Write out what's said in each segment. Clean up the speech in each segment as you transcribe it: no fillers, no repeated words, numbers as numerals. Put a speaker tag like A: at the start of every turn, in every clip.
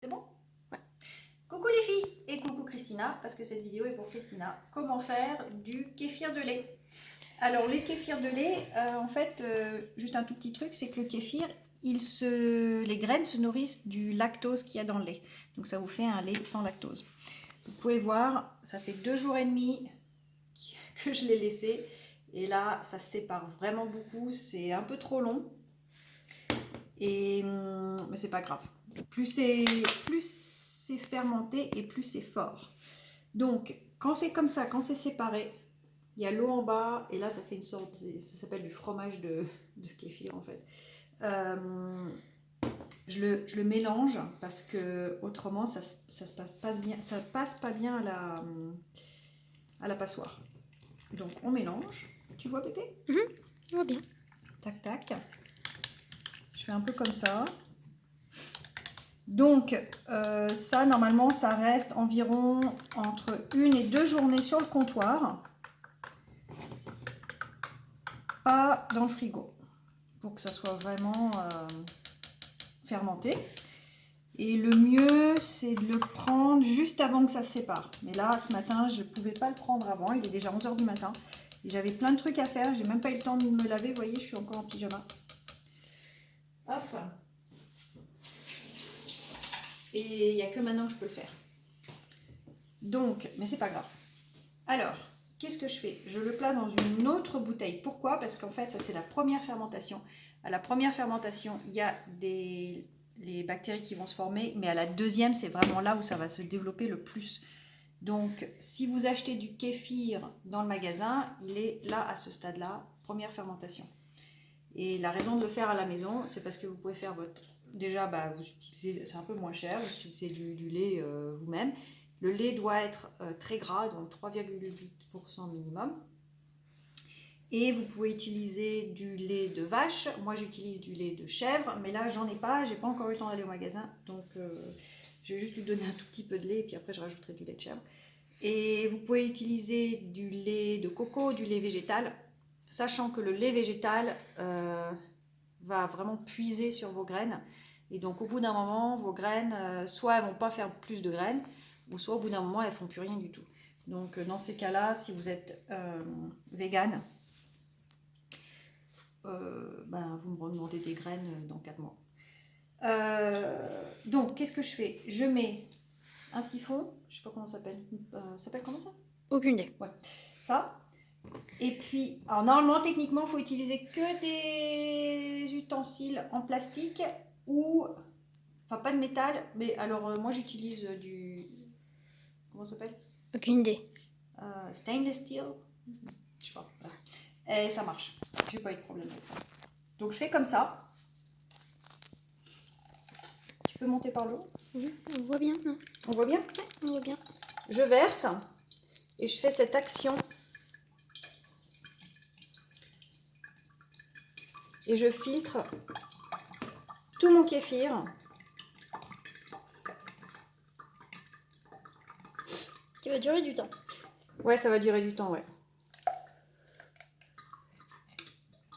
A: C'est bon?
B: Ouais.
A: Coucou les filles et coucou Christina, parce que cette vidéo est pour Christina. Comment faire du kéfir de lait? Alors les kéfirs de lait, en fait, juste un tout petit truc, c'est que le kéfir, les graines se nourrissent du lactose qu'il y a dans le lait. Donc ça vous fait un lait sans lactose. Vous pouvez voir, ça fait 2 jours et demi que je l'ai laissé. Et là, ça se sépare vraiment beaucoup. C'est un peu trop long. Mais c'est pas grave. Plus c'est fermenté et plus c'est fort. Donc, quand c'est comme ça, quand c'est séparé, il y a l'eau en bas et là ça fait une sorte, ça s'appelle du fromage de kéfir en fait. Je le mélange parce que autrement ça passe pas bien à la passoire. Donc on mélange. Tu vois Pépé?
B: On voit bien.
A: Tac tac. Je fais un peu comme ça. Donc ça normalement ça reste environ entre 1 et 2 journées sur le comptoir, pas dans le frigo, pour que ça soit vraiment fermenté. Et le mieux c'est de le prendre juste avant que ça se sépare. Mais là ce matin je ne pouvais pas le prendre avant, il est déjà 11 h du matin. Et j'avais plein de trucs à faire, j'ai même pas eu le temps de me laver, vous voyez je suis encore en pyjama. Hop. Et il n'y a que maintenant que je peux le faire. Donc, mais c'est pas grave. Alors, qu'est-ce que je fais? Je le place dans une autre bouteille. Pourquoi? Parce qu'en fait, ça c'est la première fermentation. À la première fermentation, il y a les bactéries qui vont se former, mais à la deuxième, c'est vraiment là où ça va se développer le plus. Donc, si vous achetez du kéfir dans le magasin, il est là à ce stade-là, première fermentation. Et la raison de le faire à la maison, c'est parce que vous pouvez faire votre... Déjà, vous utilisez, c'est un peu moins cher, vous utilisez du lait vous-même. Le lait doit être très gras, donc 3,8% minimum. Et vous pouvez utiliser du lait de vache. Moi, j'utilise du lait de chèvre, mais là, j'en ai pas. J'ai pas encore eu le temps d'aller au magasin, donc je vais juste lui donner un tout petit peu de lait, et puis après, je rajouterai du lait de chèvre. Et vous pouvez utiliser du lait de coco, du lait végétal, sachant que le lait végétal va vraiment puiser sur vos graines. Et donc, au bout d'un moment, vos graines, soit elles vont pas faire plus de graines, ou soit au bout d'un moment, elles font plus rien du tout. Donc, dans ces cas-là, si vous êtes végane, vous me demandez des graines dans 4 mois. Donc, qu'est-ce que je fais? Je mets un siphon, je sais pas comment ça s'appelle. Ça s'appelle comment ça?
B: Aucune idée.
A: Ouais, ça. Et puis, alors normalement, techniquement, il faut utiliser que des ustensiles en plastique ou, enfin pas de métal, mais alors moi j'utilise du, comment ça s'appelle?
B: Aucune idée.
A: Stainless steel, je sais pas, voilà. Et ça marche, j'ai pas eu de problème avec ça. Donc je fais comme ça. Tu peux monter par le haut?
B: Oui, on voit bien. Non,
A: On voit bien?
B: ouais, on voit bien.
A: Je verse et je fais cette action. Et je filtre tout mon kéfir.
B: Qui va durer du temps.
A: Ouais, ça va durer du temps, ouais.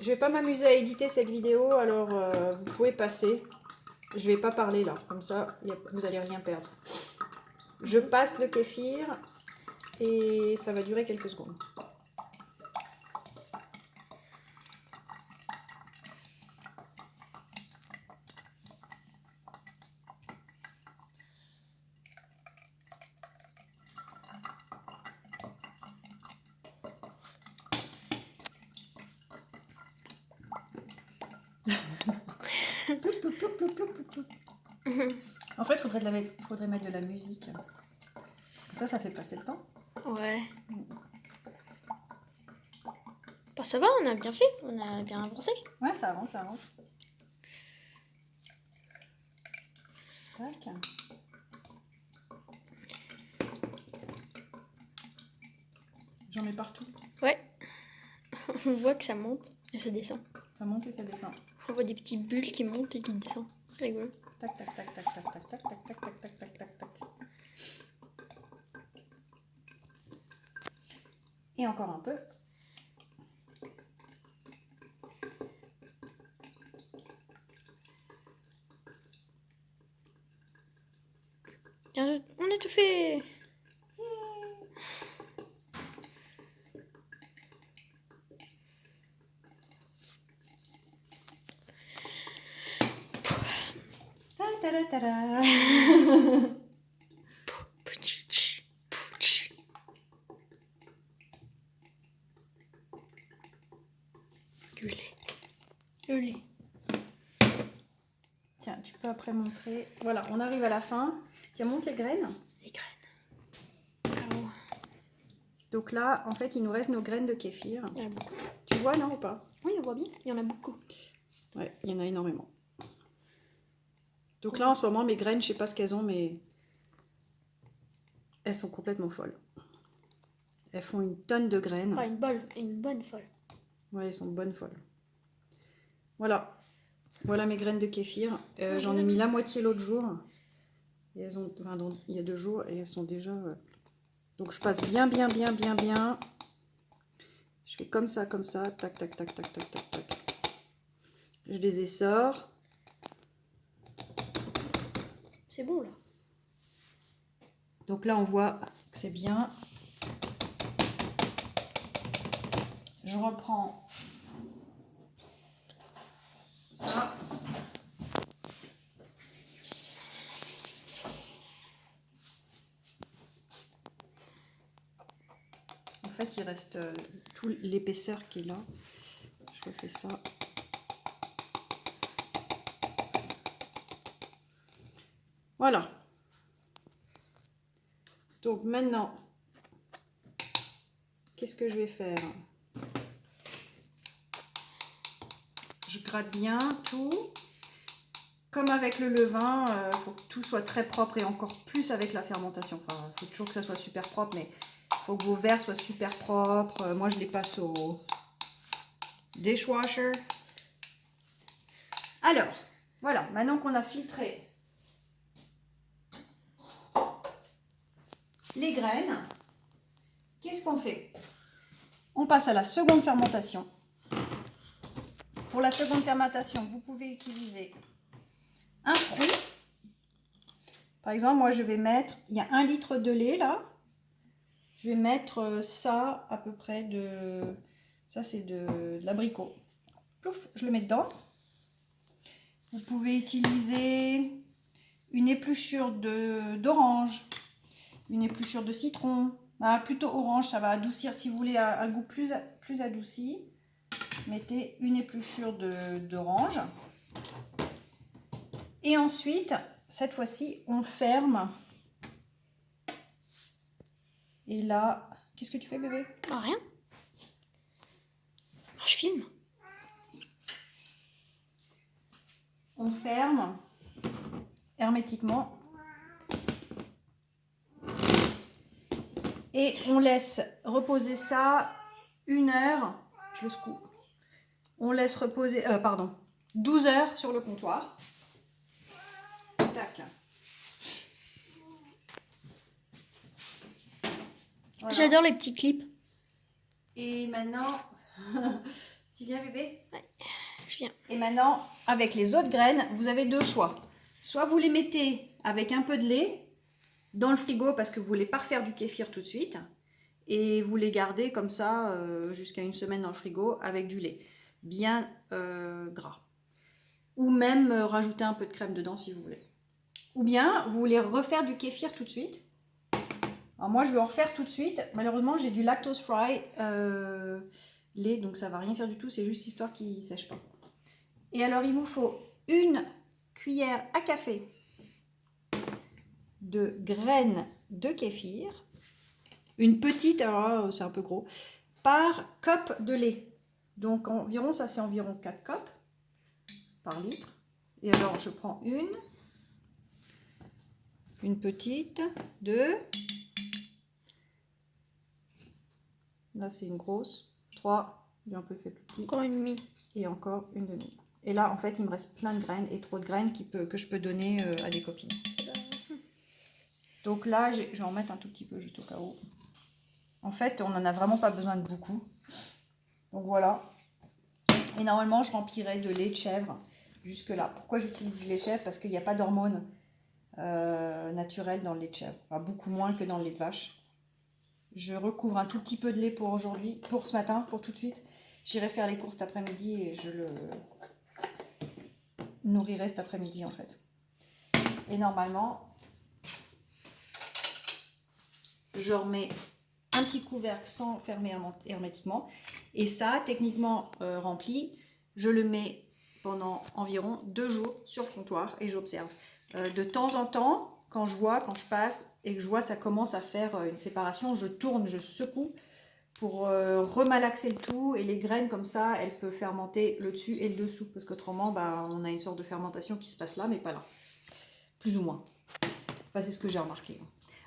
A: Je vais pas m'amuser à éditer cette vidéo, alors vous pouvez passer. Je vais pas parler là, comme ça vous allez rien perdre. Je passe le kéfir et ça va durer quelques secondes. En fait, faudrait mettre de la musique. Ça fait passer le temps.
B: Ouais. Bah, ça va, on a bien fait. On a bien avancé.
A: Ouais, ça avance, ça avance. Tac. J'en mets partout.
B: Ouais. On voit que ça monte et ça descend.
A: Ça monte et ça descend.
B: On voit des petits bulles qui montent et qui descendent. C'est rigolo.
A: Tac, tac, tac, tac, tac, tac, tac, tac, tac, tac, tac, tac, tac, tac. Et encore un peu.
B: Tiens, on a tout fait.
A: Ta ta ta ta ta.
B: Pouch, pouch. Le lait. Le lait.
A: Tiens, tu peux après montrer. Voilà, on arrive à la fin. Tiens, montre les graines.
B: Les graines. Alors,
A: Donc là, en fait, il nous reste nos graines de kéfir.
B: il y en a beaucoup.
A: Tu vois, non, ou pas?
B: Oui, on voit bien. Il y en a beaucoup.
A: Ouais, il y en a énormément. Donc là, en ce moment, mes graines, je sais pas ce qu'elles ont, mais elles sont complètement folles. Elles font une tonne de graines.
B: Ah, une bonne folle.
A: Ouais, elles sont bonnes folles. Voilà. Voilà mes graines de kéfir. J'en ai mis la moitié l'autre jour. Et elles ont, enfin, il y a 2 jours et elles sont déjà... Donc je passe bien. Je fais comme ça. Tac, tac, tac, tac, tac, tac, tac. Je les essore.
B: C'est bon, là.
A: Donc là, on voit que c'est bien. Je reprends ça. En fait, il reste toute l'épaisseur qui est là. Je refais ça. Voilà. Donc maintenant, qu'est-ce que je vais faire? Je gratte bien tout. Comme avec le levain, il faut que tout soit très propre et encore plus avec la fermentation. Enfin, il faut toujours que ça soit super propre, mais il faut que vos verres soient super propres. Moi, je les passe au dishwasher. Alors, voilà, maintenant qu'on a filtré les graines, qu'est-ce qu'on fait? On passe à la seconde fermentation. Pour la seconde fermentation, vous pouvez utiliser un fruit. Par exemple, moi je vais mettre, il y a 1 litre de lait là. Je vais mettre ça à peu près de, ça c'est de l'abricot. Plouf, je le mets dedans. Vous pouvez utiliser une épluchure d'orange, une épluchure de citron. Ah, plutôt orange, ça va adoucir. Si vous voulez un goût plus adouci, mettez une épluchure d'orange. Et ensuite, cette fois-ci, on ferme. Et là, qu'est-ce que tu fais, bébé?
B: Ah, rien. Ah, je filme.
A: On ferme hermétiquement. Et on laisse reposer ça 1 heure. Je le secoue. On laisse reposer, 12 heures sur le comptoir. Tac. Voilà.
B: J'adore les petits clips.
A: Et maintenant, tu viens, bébé?
B: Ouais, je viens.
A: Et maintenant, avec les autres graines, vous avez 2 choix. Soit vous les mettez avec un peu de lait dans le frigo parce que vous ne voulez pas refaire du kéfir tout de suite. Et vous les gardez comme ça jusqu'à 1 semaine dans le frigo avec du lait bien gras. Ou même rajouter un peu de crème dedans si vous voulez. Ou bien vous voulez refaire du kéfir tout de suite. Alors moi je vais en refaire tout de suite. Malheureusement j'ai du lactose free lait, donc ça va rien faire du tout, c'est juste histoire qu'il ne sèche pas. Et alors il vous faut 1 cuillère à café de graines de kéfir. Une petite, alors c'est un peu gros, par cup de lait. Donc environ, ça c'est environ 4 cups par litre. Et alors je prends une petite, 2, là c'est une grosse, 3, j'ai un peu fait plus petit.
B: Encore une demi.
A: Et encore une demi. Et là en fait il me reste plein de graines et trop de graines que je peux donner à des copines. Donc là je vais en mettre un tout petit peu juste au cas où. En fait on n'en a vraiment pas besoin de beaucoup. Donc voilà. Et normalement je remplirai de lait de chèvre jusque là. Pourquoi j'utilise du lait de chèvre? Parce qu'il n'y a pas d'hormones naturel dans le lait de chèvre. Enfin, beaucoup moins que dans le lait de vache. Je recouvre un tout petit peu de lait pour aujourd'hui, pour ce matin, pour tout de suite. J'irai faire les courses cet après-midi et je le nourrirai cet après-midi en fait. Et normalement, je remets un petit couvercle sans fermer hermétiquement. Et ça, techniquement rempli, je le mets pendant environ 2 jours sur le comptoir et j'observe. De temps en temps, quand je passe et que je vois ça commence à faire une séparation, je tourne, je secoue pour remalaxer le tout. Et les graines comme ça, elles peuvent fermenter le dessus et le dessous. Parce qu'autrement, bah, on a une sorte de fermentation qui se passe là, mais pas là. Plus ou moins. Enfin, c'est ce que j'ai remarqué.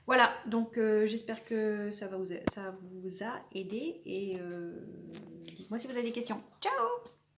A: Voilà, donc j'espère que ça vous a aidé. Et dites-moi si vous avez des questions. Ciao!